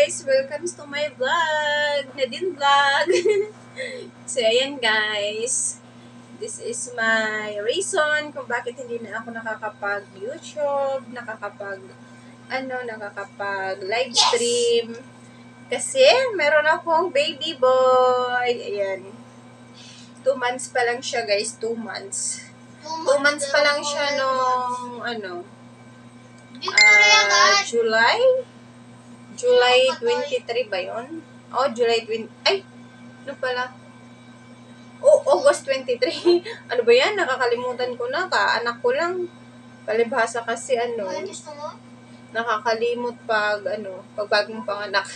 guys! Welcome to my vlog! Nadine Vlog! So, ayan guys. This is my reason kung bakit hindi na ako nakakapag-YouTube, nakakapag-live stream. Kasi, meron akong baby boy. Ayan. 2 months pa lang siya guys. 2 months. 2 months pa lang siya nung July 23 ba yun? Oh, July 20. Ay! Ano pala? Oh, August 23. Ano ba yan? Nakakalimutan ko na. Kaanak ko lang. Palibhasa kasi nakakalimot pag bagong panganak.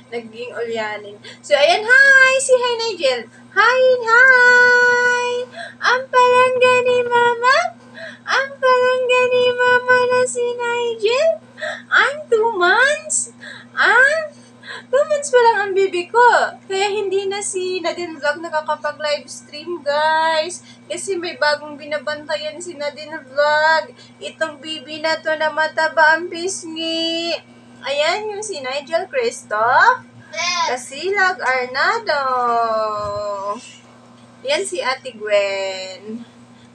Naging ulyanin. So, ayan, hi! Si hi, Nigel. Hi! Hi! Ang palangga ni Mama. Ang palangga ni Mama na si Nigel. I'm 2 months. 2 months pa lang ang baby ko. Kaya hindi na si Nadine Vlog nakakapag-live stream, guys. Kasi may bagong binabantayan si Nadine Vlog. Itong baby na to na mataba ang pisngi. Ayan, yung si Nigel Christoph. Kasilag Arnado. Yan si Ate Gwen.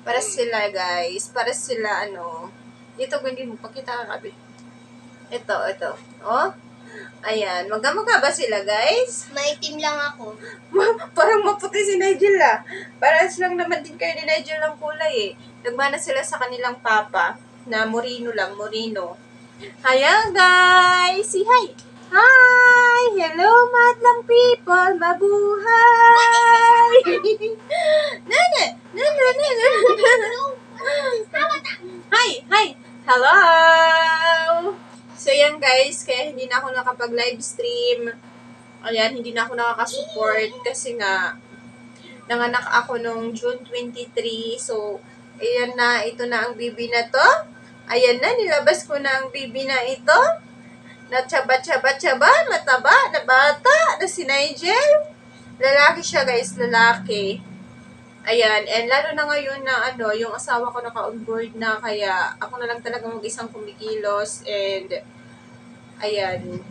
Para sila, guys. Para sila, Dito, Gwen, hindi mo pakita ka, kabi. Ito. Oh. Ayan. Magkamukha ba sila, guys? Maitim lang ako. Parang maputi si Nigel, ah. Parang lang naman din kayo ni Nigel ng kulay, eh. Nagmana sila sa kanilang papa na Moreno. Hiya, guys! Say hi! Hi! Hello, madlang people! Mabuhay! Nana! Hi! Hello! So, yan guys, kaya hindi na ako nakapag-live stream. Ayan, hindi na ako nakaka-support kasi nga, nanganak ako nung June 23. So, ayan na, ito na ang baby na to. Ayan na, nilabas ko na ang baby na ito. Mataba, na bata, na si Nigel. Lalaki siya guys, lalaki. Ayan, and lalo na ngayon na yung asawa ko naka-onboard na, kaya ako na lang talaga mag-isang kumikilos, and ayan.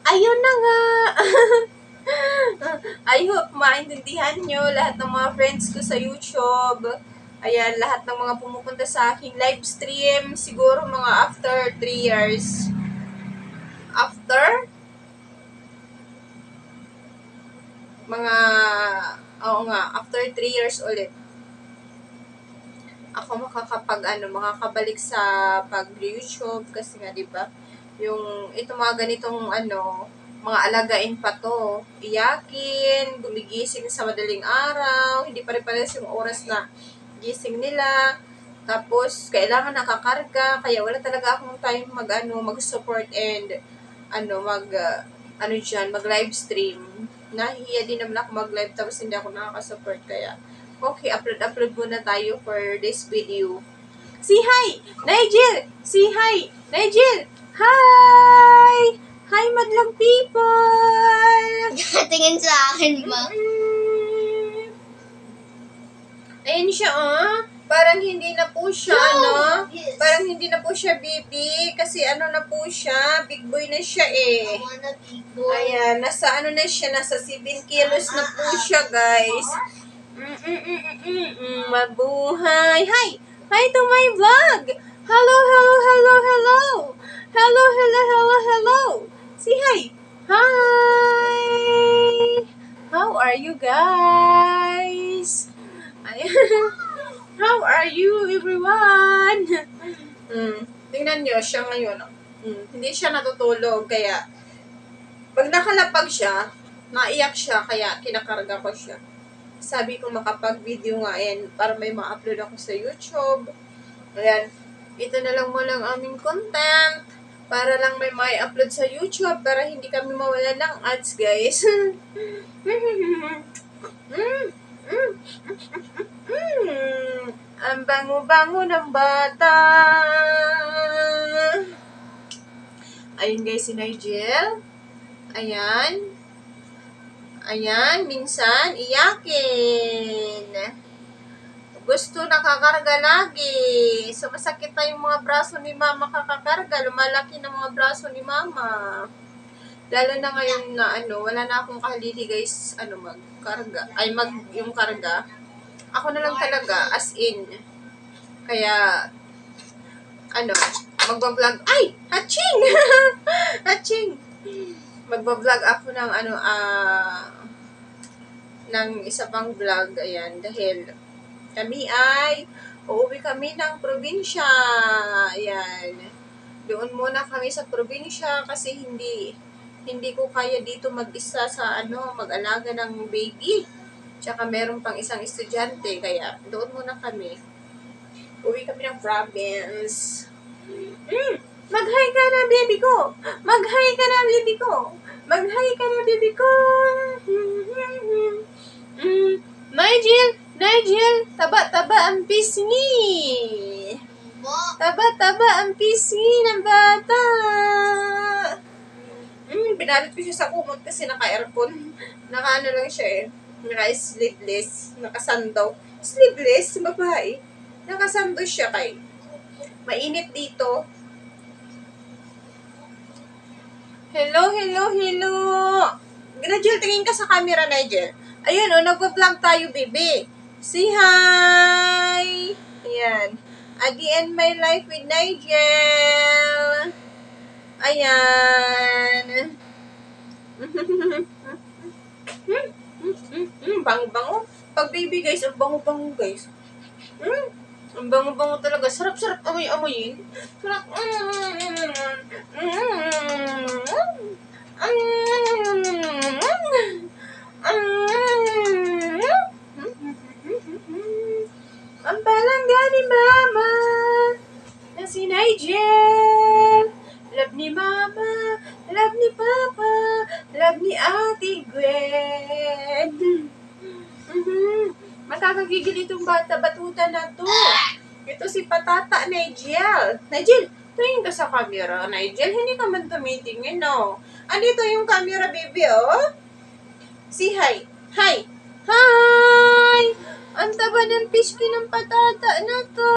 Ayun na nga. I hope maintindihan nyo lahat ng mga friends ko sa YouTube. Ayan, lahat ng mga pumupunta sa aking live stream, siguro mga after 3 years. After 3 years ulit. Ako makakabalik sa pag-YouTube kasi nga, diba? Ito mga ganitong mga alagain pa to. Iyakin, gumigising sa madaling araw, hindi pa rin pala yung oras na gising nila. Tapos, kailangan nakakarga, kaya wala talaga akong time mag-support and mag-live stream. Nahihiya din naman ako mag-live tapos hindi ako nakaka-support, kaya okay, upload muna tayo for this video. Say hi! Nigel! Say hi! Nigel! Hi! Hi, madlang people! Tingin sa akin ba? Ayan siya, Parang hindi na po siya, Yes. Parang hindi na po siya baby. Kasi na po siya, big boy na siya, eh. I wanna big boy. Ayan, nasa na siya, nasa 7 kilos na po siya, guys. Mabuhay. Hi to my vlog. Hello. Say hi. Hi. How are you guys? How are you everyone? Tingnan nyo, siya ngayon. Hindi siya natutulog, kaya pag nakalapag siya, naiyak siya, kaya kinakarga ko siya. Sabi ko makapag-video nga yan para may ma-upload ako sa YouTube. Ayan, ito na lang muna ang aming content para lang may ma-upload sa YouTube para hindi kami mawala ng ads, guys. Ang bango-bango ng bata. Ayun guys, si Nigel. Ayan, minsan, iyakin. Gusto nakakarga lagi. So, masakit na yung mga braso ni mama kakakarga. Lumalaki na mga braso ni mama. Lalo na ngayon na wala na akong kahalili guys, magkarga. Yung karga. Ako na lang talaga, as in. Kaya, magbablog. Ay! Haching! Haching! Magbablog ako ng ng isa pang vlog. Ayan, dahil kami ay uuwi kami ng probinsya. Ayan. Doon muna kami sa probinsya kasi hindi ko kaya dito mag-isa sa mag-alaga ng baby. Tsaka meron pang isang estudyante, kaya doon muna kami. Uwi kami ng province. Mag-hi ka na, baby ko! Mag-hi ka na, baby ko! Mag-hi ka na, baby ko! Nigel! Taba-taba ang pisngi! Taba-taba ang pisngi ng bata! Binalot ko siya sa kumot kasi naka-aircon. Naka lang siya eh. Naka-sleeveless. Nakasandaw. Sleeveless, babae. Nakasandaw siya kay. Mainit dito. Hello! Nigel, tingin ka sa camera, Nigel. Ayun, nagpa-vlog tayo, baby. Say hi! Ayan. Again, my life with Nigel. Ayan. Bango-bango. Pag baby, guys, ang bango-bango, guys. Ang bango-bango talaga. Sarap-sarap amoy-amoyin. Sarap. Ang palangga ni Mama na si Nigel. Love ni Mama, love ni Papa, love ni Ate Gwen. Makakagigil itong bata-batuta na to. Ito si Patata, Nigel. Nigel, tingin ka sa camera, Nigel. Hindi ka man tumitingin, no? Andito yung camera, baby, oh. Si hi. Hi! Hi! Ang taba ng pisky ng patata na to.